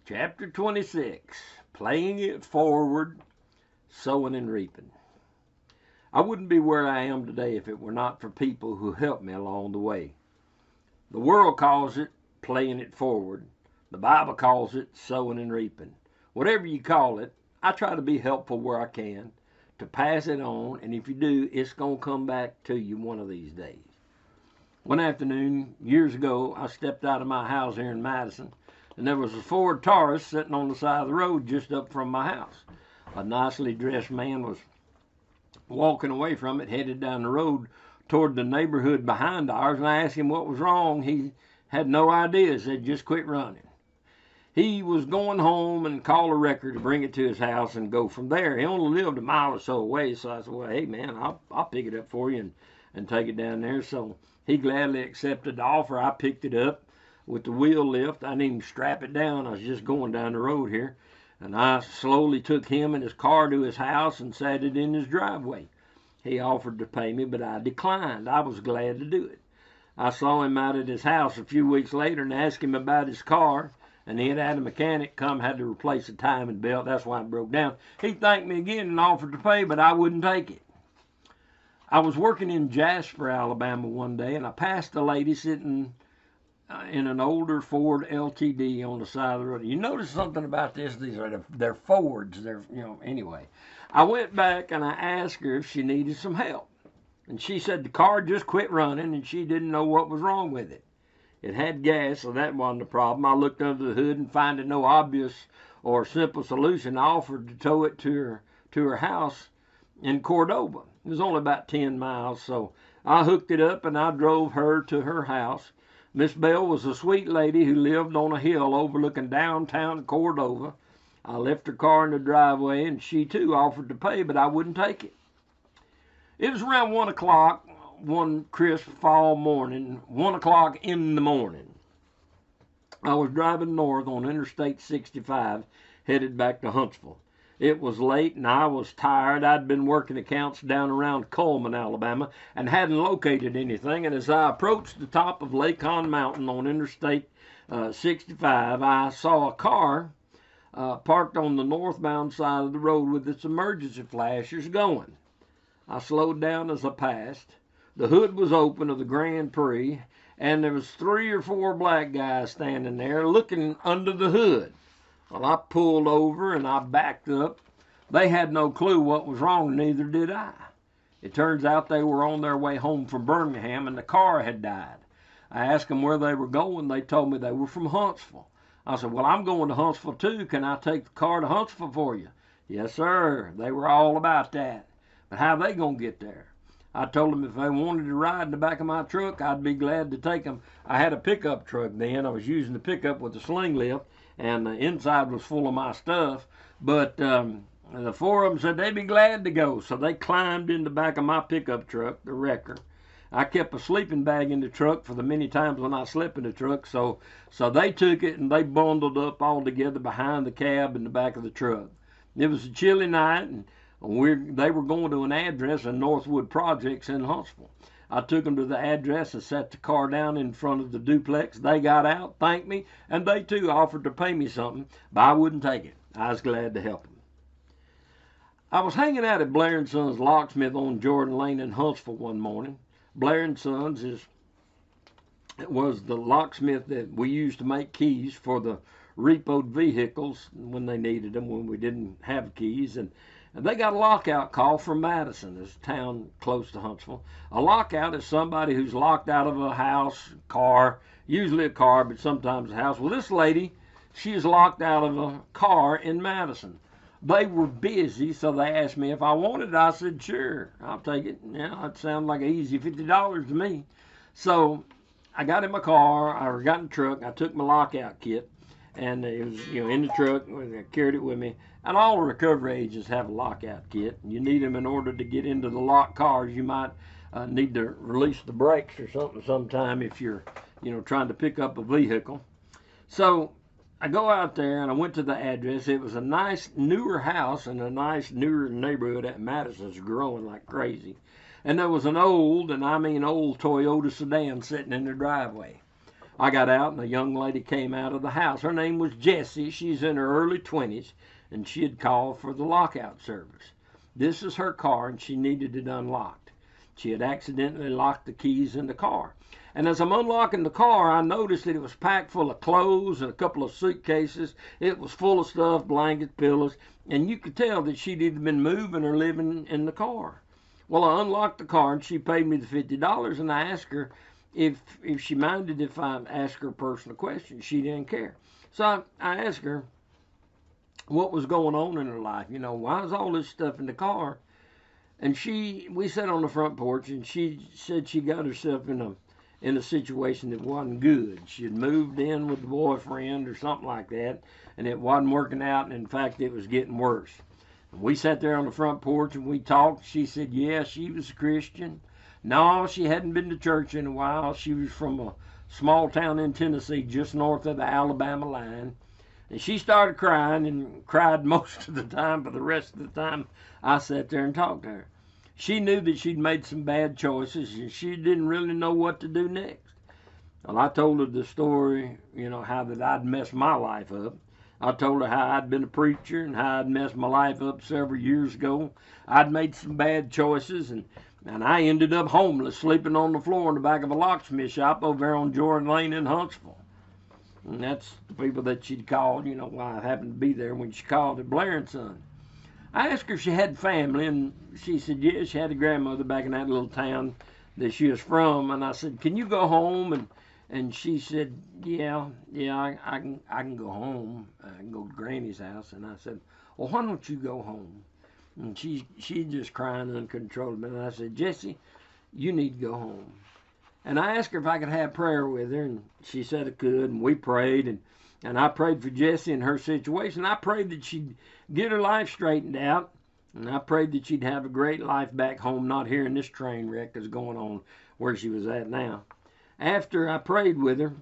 Chapter 26, Playing It Forward, Sowing and Reaping. I wouldn't be where I am today if it were not for people who helped me along the way. The world calls it playing it forward. The Bible calls it sowing and reaping. Whatever you call it, I try to be helpful where I can, to pass it on, and if you do, it's going to come back to you one of these days. One afternoon, years ago, I stepped out of my house here in Madison, and there was a Ford Taurus sitting on the side of the road just up from my house. A nicely dressed man was walking away from it, headed down the road toward the neighborhood behind ours, and I asked him what was wrong. He had no idea, said just quit running. He was going home and call a wrecker to bring it to his house and go from there. He only lived a mile or so away, so I said, well, hey, man, I'll pick it up for you and take it down there. So he gladly accepted the offer. I picked it up with the wheel lift. I didn't even strap it down. I was just going down the road here. And I slowly took him and his car to his house and sat it in his driveway. He offered to pay me, but I declined. I was glad to do it. I saw him out at his house a few weeks later and asked him about his car. And he had had a mechanic come, had to replace the timing belt. That's why it broke down. He thanked me again and offered to pay, but I wouldn't take it. I was working in Jasper, Alabama one day, and I passed a lady sitting in an older Ford LTD on the side of the road. You notice something about this? They're Fords. Anyway. I went back and I asked her if she needed some help. And she said the car just quit running and she didn't know what was wrong with it. It had gas, so that wasn't a problem. I looked under the hood and finding no obvious or simple solution, I offered to tow it to her house in Cordova. It was only about 10 miles, so I hooked it up and I drove her to her house. Miss Bell was a sweet lady who lived on a hill overlooking downtown Cordova. I left her car in the driveway and she too offered to pay, but I wouldn't take it. It was around 1 o'clock one crisp fall morning, 1 o'clock in the morning. I was driving north on Interstate 65, headed back to Huntsville. It was late and I was tired. I'd been working accounts down around Cullman, Alabama, and hadn't located anything. And as I approached the top of Lacon Mountain on Interstate 65, I saw a car parked on the northbound side of the road with its emergency flashers going. I slowed down as I passed. The hood was open of the Grand Prix, and there was 3 or 4 black guys standing there looking under the hood. Well, I pulled over and I backed up. They had no clue what was wrong, neither did I. It turns out they were on their way home from Birmingham and the car had died. I asked them where they were going. They told me they were from Huntsville. I said, well, I'm going to Huntsville too. Can I take the car to Huntsville for you? Yes, sir. They were all about that. But how are they going to get there? I told them if they wanted to ride in the back of my truck, I'd be glad to take them. I had a pickup truck then. I was using the pickup with a sling lift, and the inside was full of my stuff. But the 4 of them said they'd be glad to go. So they climbed in the back of my pickup truck, the wrecker. I kept a sleeping bag in the truck for the many times when I slept in the truck. So they took it and they bundled up all together behind the cab in the back of the truck. It was a chilly night, and they were going to an address in Northwood Projects in Huntsville. I took them to the address and sat the car down in front of the duplex. They got out, thanked me, and they too offered to pay me something, but I wouldn't take it. I was glad to help them. I was hanging out at Blair & Sons Locksmith on Jordan Lane in Huntsville one morning. Blair & Sons was the locksmith that we used to make keys for the repoed vehicles when they needed them, when we didn't have keys. And they got a lockout call from Madison, this town close to Huntsville. A lockout is somebody who's locked out of a house, car, usually a car, but sometimes a house. Well, this lady, she is locked out of a car in Madison. They were busy, so they asked me if I wanted it. I said, sure, I'll take it. Yeah, it sounded like an easy $50 to me. So I got in my car, I got in the truck, I took my lockout kit, and it was in the truck. I carried it with me. And all recovery agents have a lockout kit. You need them in order to get into the locked cars. You might need to release the brakes or something sometime if you're trying to pick up a vehicle. So I go out there and I went to the address. It was a nice newer house in a nice newer neighborhood at Madison's growing like crazy. And there was an old, and I mean old, Toyota sedan sitting in the driveway. I got out, and a young lady came out of the house. Her name was Jessie. She's in her early 20s, and she had called for the lockout service. This is her car, and she needed it unlocked. She had accidentally locked the keys in the car. And as I'm unlocking the car, I noticed that it was packed full of clothes and a couple of suitcases. It was full of stuff, blankets, pillows, and you could tell that she'd either been moving or living in the car. Well, I unlocked the car, and she paid me the $50, and I asked her if she minded if I asked her a personal question. She didn't care. So I asked her what was going on in her life. You know, why is all this stuff in the car? And we sat on the front porch, and she said she got herself in a situation that wasn't good. She had moved in with a boyfriend or something like that, and it wasn't working out, and in fact, it was getting worse. And we sat there on the front porch, and we talked. She said, yeah, she was a Christian. No, she hadn't been to church in a while. She was from a small town in Tennessee, just north of the Alabama line. And she started crying and cried most of the time. For the rest of the time, I sat there and talked to her. She knew that she'd made some bad choices, and she didn't really know what to do next. Well, I told her the story, you know, how that I'd messed my life up. I told her how I'd been a preacher and how I'd messed my life up several years ago. I'd made some bad choices, and I ended up homeless, sleeping on the floor in the back of a locksmith shop over there on Jordan Lane in Huntsville. And that's the people that she'd called, you know, why I happened to be there when she called at Blair and Son. I asked her if she had family, and she said, yes, she had a grandmother back in that little town that she was from. And I said, can you go home? And she said, yeah, I can go home. I can go to Granny's house. And I said, well, why don't you go home? And she just crying uncontrollably. And I said, Jessie, you need to go home. And I asked her if I could have prayer with her, and she said I could, and we prayed, and I prayed for Jessie and her situation. I prayed that she'd get her life straightened out, and I prayed that she'd have a great life back home, not here in this train wreck that's going on where she was at now. After I prayed with her,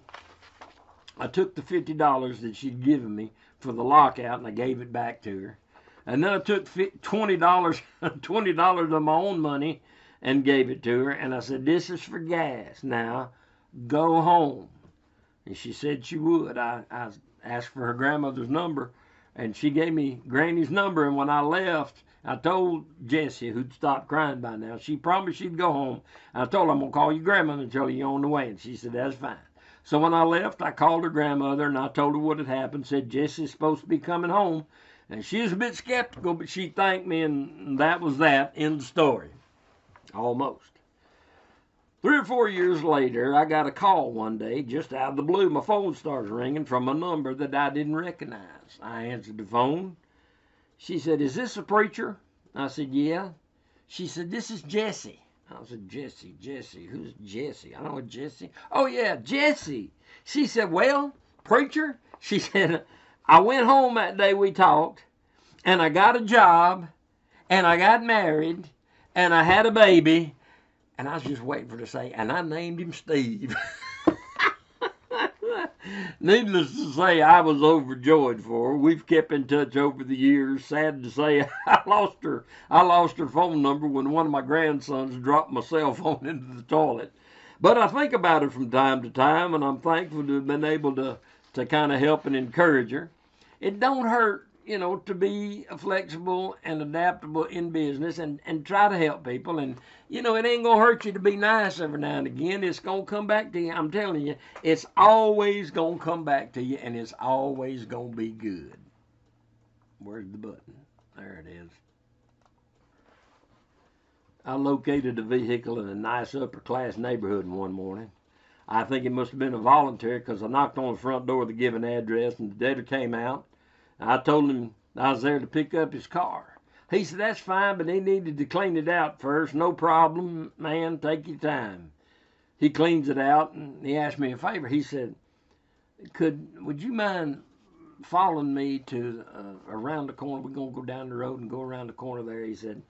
I took the $50 that she'd given me for the lockout, and I gave it back to her. And then I took $20 of my own money and gave it to her, and I said, this is for gas. Now, go home. And she said she would. I asked for her grandmother's number, and she gave me Granny's number, and when I left, I told Jessie, who'd stopped crying by now, she promised she'd go home. I told her, I'm going to call your grandmother and tell her you're on the way, and she said, that's fine. So when I left, I called her grandmother, and I told her what had happened, said Jessie's supposed to be coming home, and she was a bit skeptical, but she thanked me, and that was that, end of story. Almost. 3 or 4 years later, I got a call one day, just out of the blue. My phone started ringing from a number that I didn't recognize. I answered the phone. She said, is this a preacher? I said, yeah. She said, this is Jessie. I said, Jessie? Who's Jessie? I don't know Jessie. Oh, yeah, Jessie. She said, well, preacher, she said, I went home that day we talked, and I got a job, and I got married, and I had a baby, and I was just waiting for her to say, and I named him Steve. Needless to say, I was overjoyed for her. We've kept in touch over the years. Sad to say, I lost her phone number when one of my grandsons dropped my cell phone into the toilet. But I think about her from time to time, and I'm thankful to have been able to kind of help and encourage her. It don't hurt, you know, to be flexible and adaptable in business and try to help people. And, you know, it ain't going to hurt you to be nice every now and again. It's going to come back to you. I'm telling you, it's always going to come back to you, and it's always going to be good. Where's the button? There it is. I located a vehicle in a nice upper-class neighborhood one morning. I think it must have been a voluntary because I knocked on the front door with the given address, and the debtor came out. I told him I was there to pick up his car. He said, that's fine, but he needed to clean it out first. No problem, man, take your time. He cleans it out, and he asked me a favor. He said, would you mind following me to around the corner? We're going to go down the road and go around the corner there. He said,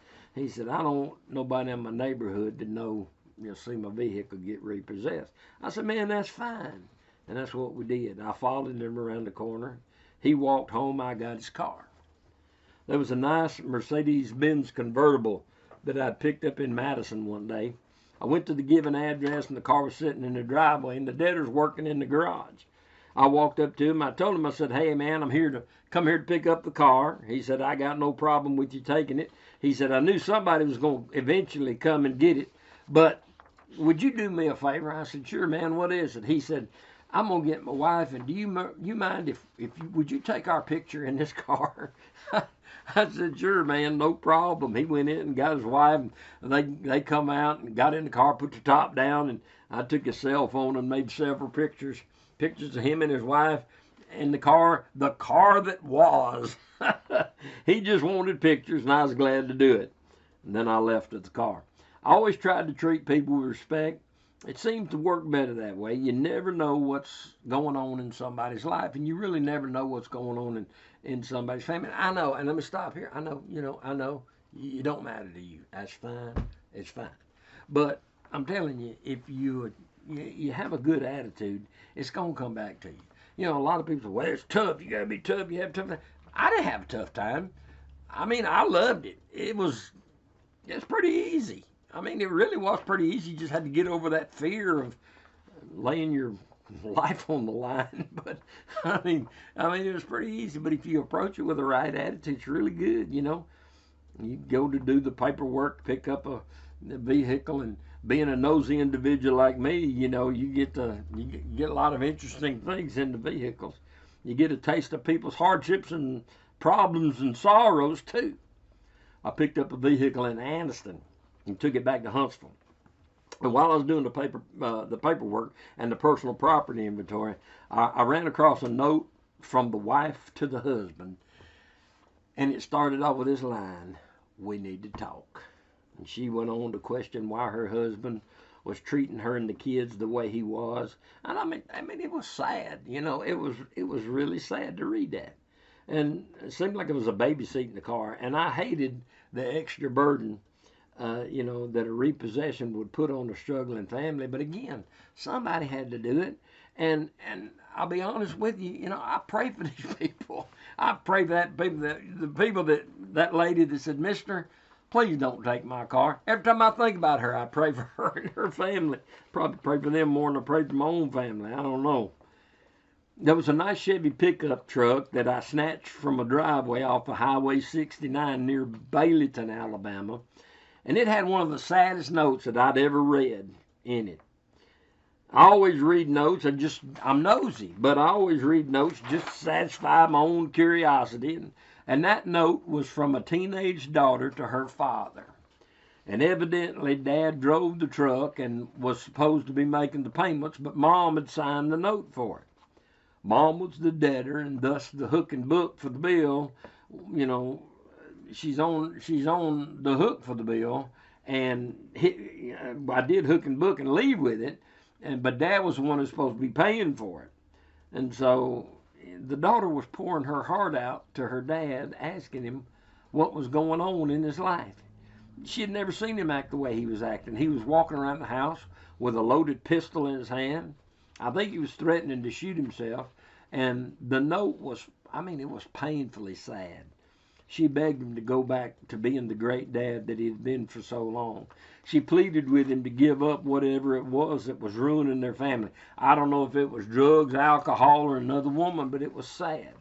I don't want nobody in my neighborhood to know, see my vehicle get repossessed. I said, man, that's fine. And that's what we did. I followed him around the corner. He walked home. I got his car. There was a nice Mercedes-Benz convertible that I'd picked up in Madison one day. I went to the given address, and the car was sitting in the driveway, and the debtor's working in the garage. I walked up to him. I told him, I said, "Hey, man, I'm here to come here to pick up the car." He said, "I got no problem with you taking it." He said, "I knew somebody was going to eventually come and get it, but would you do me a favor?" I said, "Sure, man. What is it?" He said, "I'm going to get my wife, and do you mind if would you take our picture in this car?" I said, "Sure, man, no problem." He went in and got his wife, and they come out and got in the car, put the top down, and I took his cell phone and made several pictures of him and his wife in the car that was. He just wanted pictures, and I was glad to do it. And then I left at the car. I always tried to treat people with respect. It seems to work better that way. You never know what's going on in somebody's life, and you really never know what's going on in somebody's family. I know, and let me stop here. I know, I know you don't matter to you. That's fine. It's fine. But I'm telling you, if you have a good attitude, it's going to come back to you. You know, a lot of people say, "Well, it's tough. You got to be tough. You have a tough time." I didn't have a tough time. I mean, I loved it. It's pretty easy. I mean, it really was pretty easy. You just had to get over that fear of laying your life on the line. But I mean, it was pretty easy. But if you approach it with the right attitude, it's really good. You know, you go to do the paperwork, pick up the vehicle, and being a nosy individual like me, you know, you get a lot of interesting things in the vehicles. You get a taste of people's hardships and problems and sorrows too. I picked up a vehicle in Anniston and took it back to Huntsville. And while I was doing the paperwork and the personal property inventory, I ran across a note from the wife to the husband, and it started off with this line: "We need to talk." And she went on to question why her husband was treating her and the kids the way he was. And I mean, it was sad. You know, it was really sad to read that. And it seemed like it was a baby seat in the car. And I hated the extra burden that a repossession would put on a struggling family. But again, somebody had to do it. And I'll be honest with you, I pray for these people. I pray for that lady that said, "Mister, please don't take my car." Every time I think about her, I pray for her and her family. Probably pray for them more than I pray for my own family. I don't know. There was a nice Chevy pickup truck that I snatched from a driveway off of Highway 69 near Baileyton, Alabama. And it had one of the saddest notes that I'd ever read in it. I always read notes. I'm nosy, but I always read notes just to satisfy my own curiosity. And that note was from a teenage daughter to her father. And evidently, Dad drove the truck and was supposed to be making the payments, but Mom had signed the note for it. Mom was the debtor, and thus the hook and book for the bill. She's on the hook for the bill, and I did hook and book and leave with it, but Dad was the one who's supposed to be paying for it. And so the daughter was pouring her heart out to her dad, asking him what was going on in his life. She had never seen him act the way he was acting. He was walking around the house with a loaded pistol in his hand. I think he was threatening to shoot himself. And the note was, it was painfully sad. She begged him to go back to being the great dad that he had been for so long. She pleaded with him to give up whatever it was that was ruining their family. I don't know if it was drugs, alcohol, or another woman, but it was sad.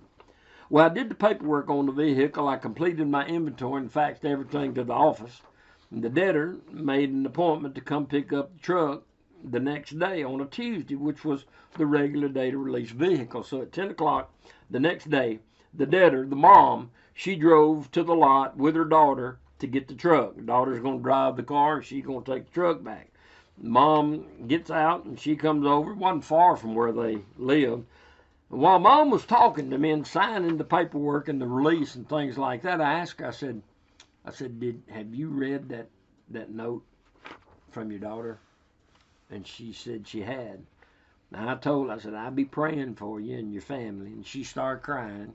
Well, I did the paperwork on the vehicle. I completed my inventory and faxed everything to the office. And the debtor made an appointment to come pick up the truck the next day on a Tuesday, which was the regular day to release vehicles. So at 10 o'clock the next day, the debtor, the mom, she drove to the lot with her daughter to get the truck. The daughter's going to drive the car, and she's going to take the truck back. Mom gets out, and she comes over. It wasn't far from where they lived. And while Mom was talking to me and signing the paperwork and the release and things like that, I asked her, I said, have you read that note from your daughter? And she said she had. Now I told her, I said, "I'll be praying for you and your family." And she started crying.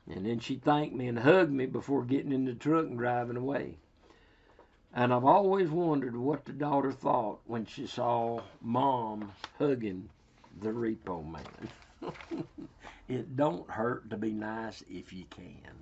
And then she thanked me and hugged me before getting in the truck and driving away. And I've always wondered what the daughter thought when she saw Mom hugging the repo man. It don't hurt to be nice if you can.